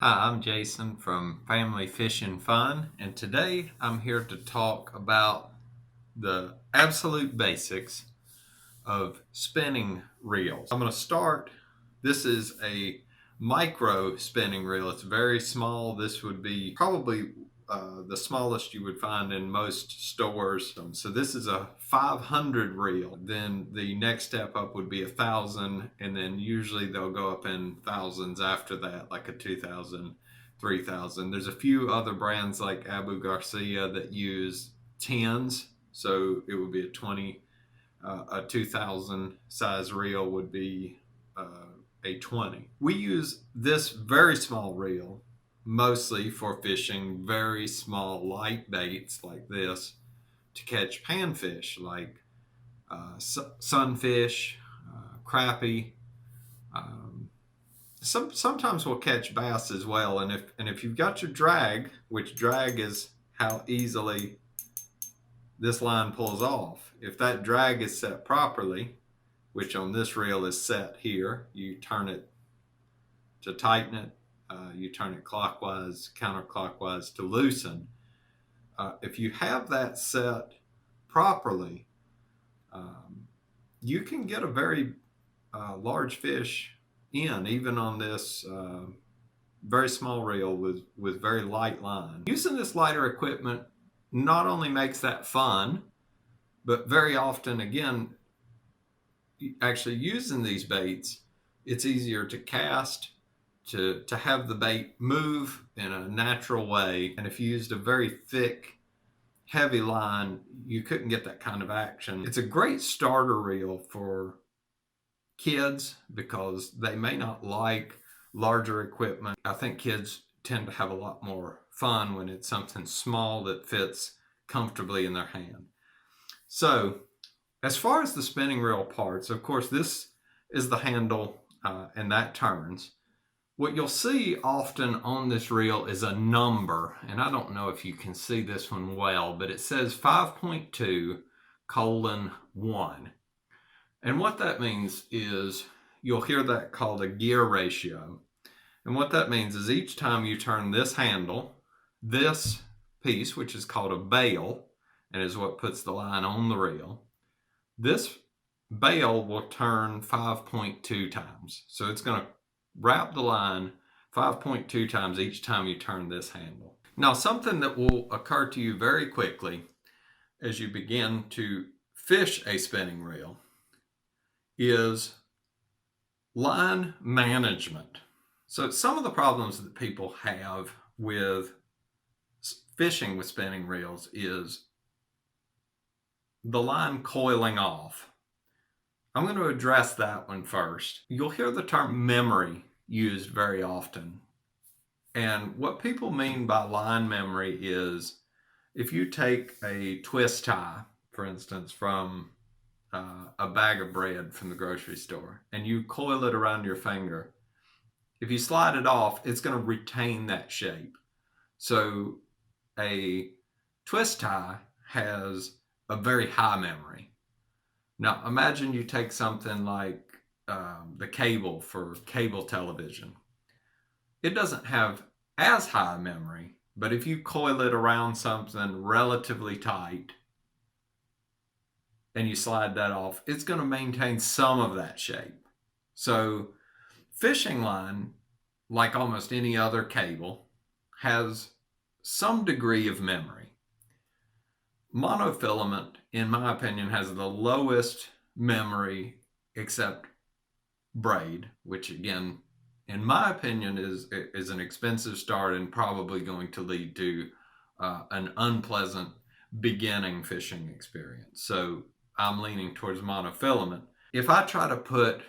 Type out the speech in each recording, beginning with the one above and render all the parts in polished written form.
Hi, I'm Jason from Family Fishing Fun, and today I'm here to talk about the absolute basics of spinning reels. I'm going to start. This is a micro spinning reel. It's very small. This would be probably the smallest you would find in most stores. So this is a 500 reel. Then the next step up would be 1,000, and then usually they'll go up in thousands after that, like a 2,000, 3,000. There's a few other brands like Abu Garcia that use tens. So it would be a 2,000 size reel would be a 20. We use this very small reel mostly for fishing very small light baits like this to catch panfish like sunfish, crappie. Um, Sometimes we'll catch bass as well, and if you've got your drag, which drag is how easily this line pulls off. If that drag is set properly, which on this reel is set here, you turn it to tighten it, you turn it clockwise, counterclockwise to loosen. If you have that set properly, um, you can get a very large fish in, even on this very small reel with very light line. Using this lighter equipment not only makes that fun, but very often, again, actually using these baits, it's easier to cast, to have the bait move in a natural way. And if you used a very thick, heavy line, you couldn't get that kind of action. It's a great starter reel for kids because they may not like larger equipment. I think kids tend to have a lot more fun when it's something small that fits comfortably in their hand. So, as far as the spinning reel parts, of course, this is the handle and that turns. What you'll see often on this reel is a number, and I don't know if you can see this one well, but it says 5.2:1. And what that means is you'll hear that called a gear ratio. And what that means is each time you turn this handle, this piece, which is called a bail, and is what puts the line on the reel, this bail will turn 5.2 times. So it's going to wrap the line 5.2 times each time you turn this handle. Now, something that will occur to you very quickly as you begin to fish a spinning reel is line management. So some of the problems that people have with fishing with spinning reels is the line coiling off. I'm going to address that one first. You'll hear the term memory used very often. And what people mean by line memory is if you take a twist tie, for instance, from a bag of bread from the grocery store, and you coil it around your finger, if you slide it off, it's going to retain that shape. So a twist tie has a very high memory. Now, imagine you take something like the cable for cable television. It doesn't have as high memory, but if you coil it around something relatively tight and you slide that off, it's going to maintain some of that shape. So, fishing line, like almost any other cable, has some degree of memory. Monofilament, in my opinion, has the lowest memory except braid, which again, in my opinion, is an expensive start and probably going to lead to an unpleasant beginning fishing experience. So I'm leaning towards monofilament. If I try to put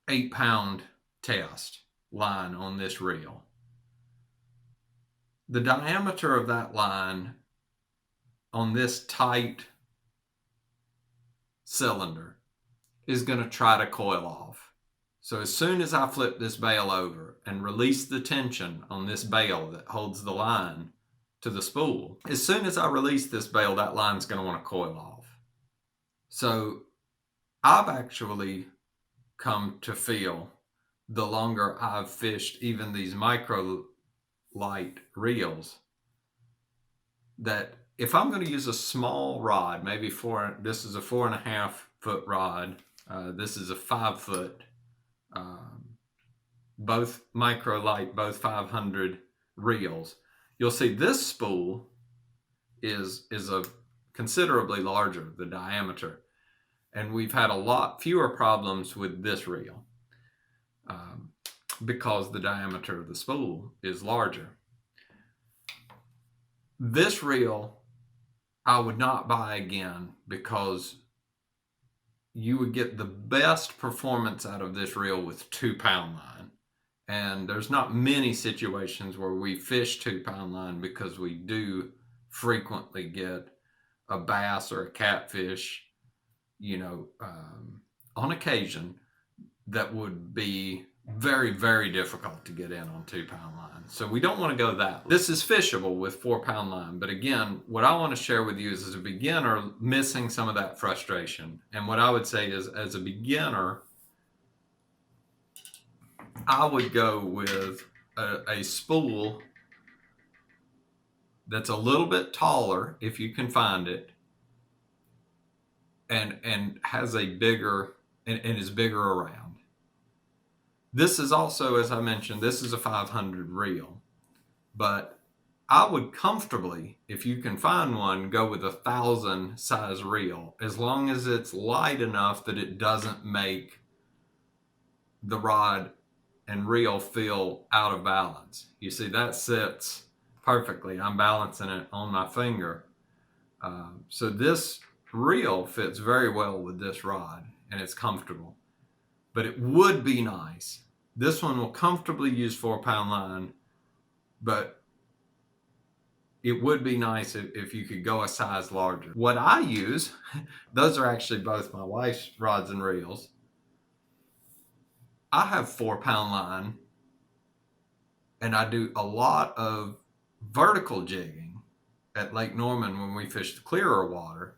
8-pound test line on this reel, the diameter of that line on this tight cylinder is going to try to coil off. So as soon as I flip this bail over and release the tension on this bail that holds the line to the spool, as soon as I release this bail, that line's going to want to coil off. So I've actually come to feel the longer I've fished even these micro light reels, that if I'm going to use a small rod, maybe this is a 4.5 foot rod, this is a 5 foot, both micro light, both 500 reels, you'll see this spool is a considerably larger, the diameter, and we've had a lot fewer problems with this reel because the diameter of the spool is larger. This reel I would not buy again because you would get the best performance out of this reel with 2-pound line. And there's not many situations where we fish 2-pound line because we do frequently get a bass or a catfish, on occasion that would be very, very difficult to get in on 2-pound line. So we don't want to go that. This is fishable with 4-pound line. But again, what I want to share with you is, as a beginner, missing some of that frustration. And what I would say is, as a beginner, I would go with a spool that's a little bit taller, if you can find it, and has a bigger, and is bigger around. This is also, as I mentioned, this is a 500 reel, but I would comfortably, if you can find one, go with 1,000 size reel, as long as it's light enough that it doesn't make the rod and reel feel out of balance. You see, that sits perfectly. I'm balancing it on my finger. So this reel fits very well with this rod, and it's comfortable. But it would be nice. This one will comfortably use 4-pound line, but it would be nice if you could go a size larger. What I use, those are actually both my wife's rods and reels. I have 4-pound line, and I do a lot of vertical jigging at Lake Norman when we fish the clearer water.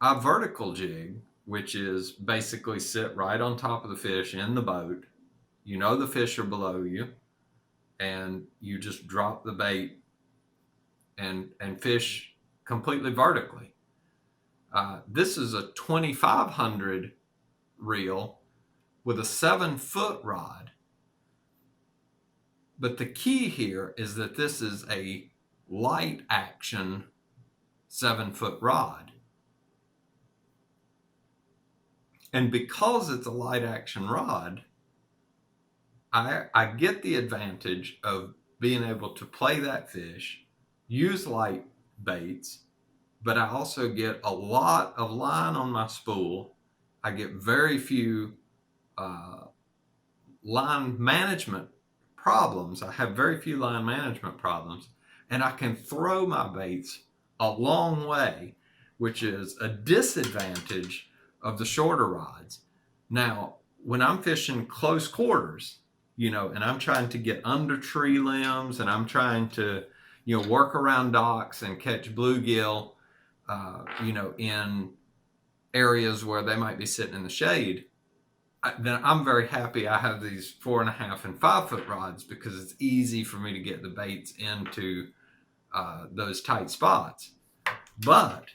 I vertical jig, which is basically sit right on top of the fish in the boat. You know the fish are below you, and you just drop the bait and fish completely vertically. This is a 2,500 reel with a 7-foot rod. But the key here is that this is a light action 7-foot rod. And because it's a light action rod, I get the advantage of being able to play that fish, use light baits, but I also get a lot of line on my spool. I get very few line management problems. I have very few line management problems, and I can throw my baits a long way, which is a disadvantage of the shorter rods. Now, when I'm fishing close quarters, and I'm trying to get under tree limbs, and I'm trying to, work around docks and catch bluegill, in areas where they might be sitting in the shade, then I'm very happy I have these 4.5 and 5-foot rods, because it's easy for me to get the baits into those tight spots. But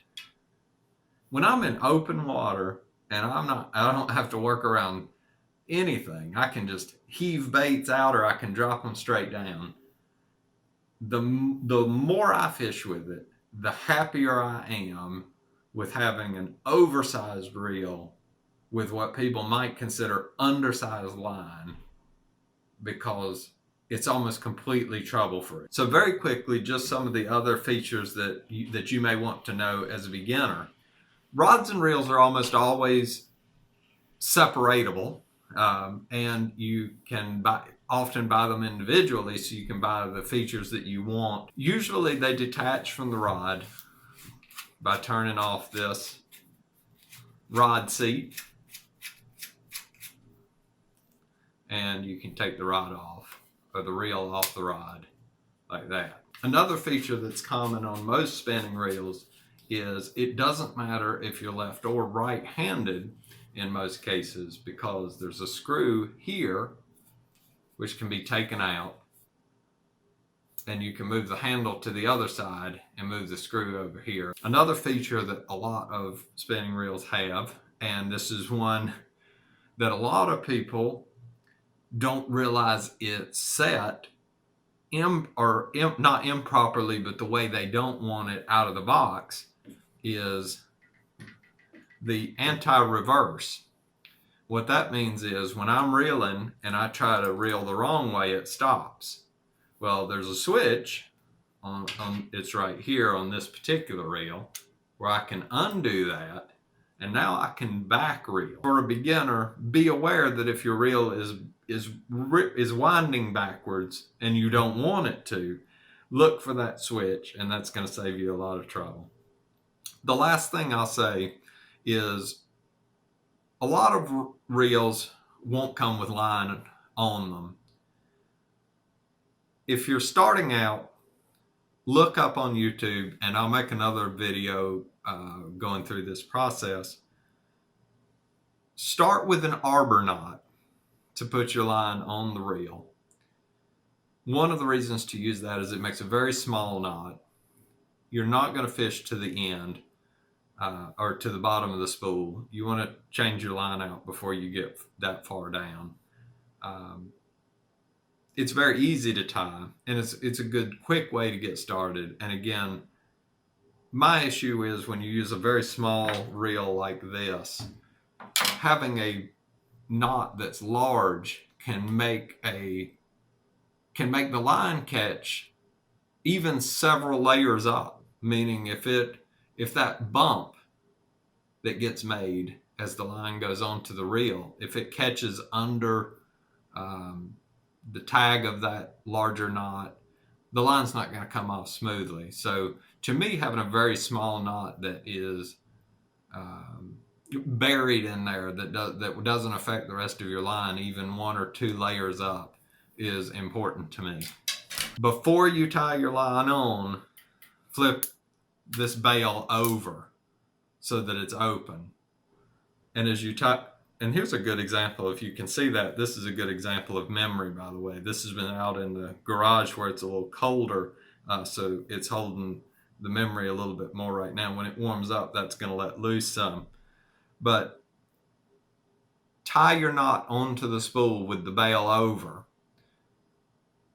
when I'm in open water and I don't have to work around anything, I can just heave baits out, or I can drop them straight down. The more I fish with it, the happier I am with having an oversized reel with what people might consider undersized line, because it's almost completely trouble-free. So very quickly, just some of the other features that you may want to know as a beginner. Rods and reels are almost always separatable, and you can often buy them individually, so you can buy the features that you want. Usually they detach from the rod by turning off this rod seat, and you can take the rod off, or the reel off the rod, like that. Another feature that's common on most spinning reels is it doesn't matter if you're left or right-handed. in most cases, because there's a screw here which can be taken out, and you can move the handle to the other side and move the screw over here. Another feature that a lot of spinning reels have, and this is one that a lot of people don't realize it's set not improperly, but the way they don't want it out of the box, is the anti-reverse. What that means is when I'm reeling and I try to reel the wrong way, it stops. Well, there's a switch on it's right here on this particular reel where I can undo that, and now I can back reel. For a beginner, be aware that if your reel is winding backwards and you don't want it to, look for that switch, and that's going to save you a lot of trouble. The last thing I'll say is a lot of reels won't come with line on them. If you're starting out, look up on YouTube, and I'll make another video going through this process. Start with an arbor knot to put your line on the reel. One of the reasons to use that is it makes a very small knot. You're not going to fish to the end or to the bottom of the spool. You want to change your line out before you get that far down. It's very easy to tie, and it's a good quick way to get started. And again, my issue is when you use a very small reel like this, having a knot that's large can make the line catch even several layers up. Meaning if that bump that gets made as the line goes onto the reel, if it catches under the tag of that larger knot, the line's not going to come off smoothly. So to me, having a very small knot that is buried in there that doesn't affect the rest of your line, even 1 or 2 layers up, is important to me. Before you tie your line on, flip this bail over so that it's open. And as you tie, and here's a good example, if you can see that, this is a good example of memory, by the way. This has been out in the garage where it's a little colder, so it's holding the memory a little bit more right now. When it warms up, that's going to let loose some. But tie your knot onto the spool with the bail over,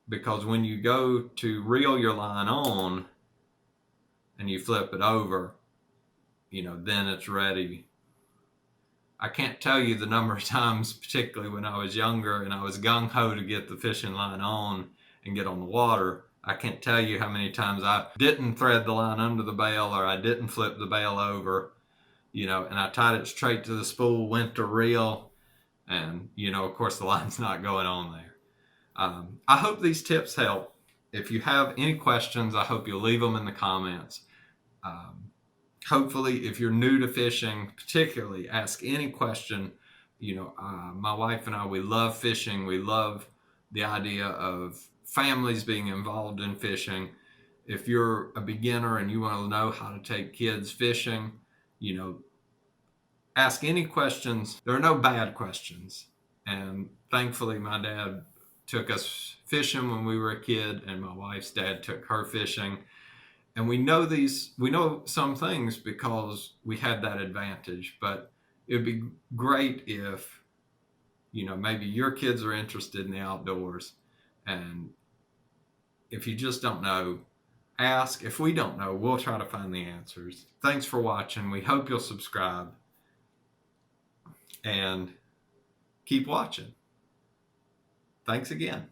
because when you go to reel your line on and you flip it over, then it's ready. I can't tell you the number of times, particularly when I was younger and I was gung-ho to get the fishing line on and get on the water, I can't tell you how many times I didn't thread the line under the bail, or I didn't flip the bail over, and I tied it straight to the spool, went to reel, and, of course the line's not going on there. I hope these tips help. If you have any questions, I hope you'll leave them in the comments. Hopefully, if you're new to fishing, particularly, ask any question. My wife and I, we love fishing. We love the idea of families being involved in fishing. If you're a beginner and you want to know how to take kids fishing, ask any questions. There are no bad questions. And thankfully, my dad took us fishing when we were a kid, and my wife's dad took her fishing. And we know some things because we had that advantage. But it would be great if, maybe your kids are interested in the outdoors. And if you just don't know, ask. If we don't know, we'll try to find the answers. Thanks for watching. We hope you'll subscribe and keep watching. Thanks again.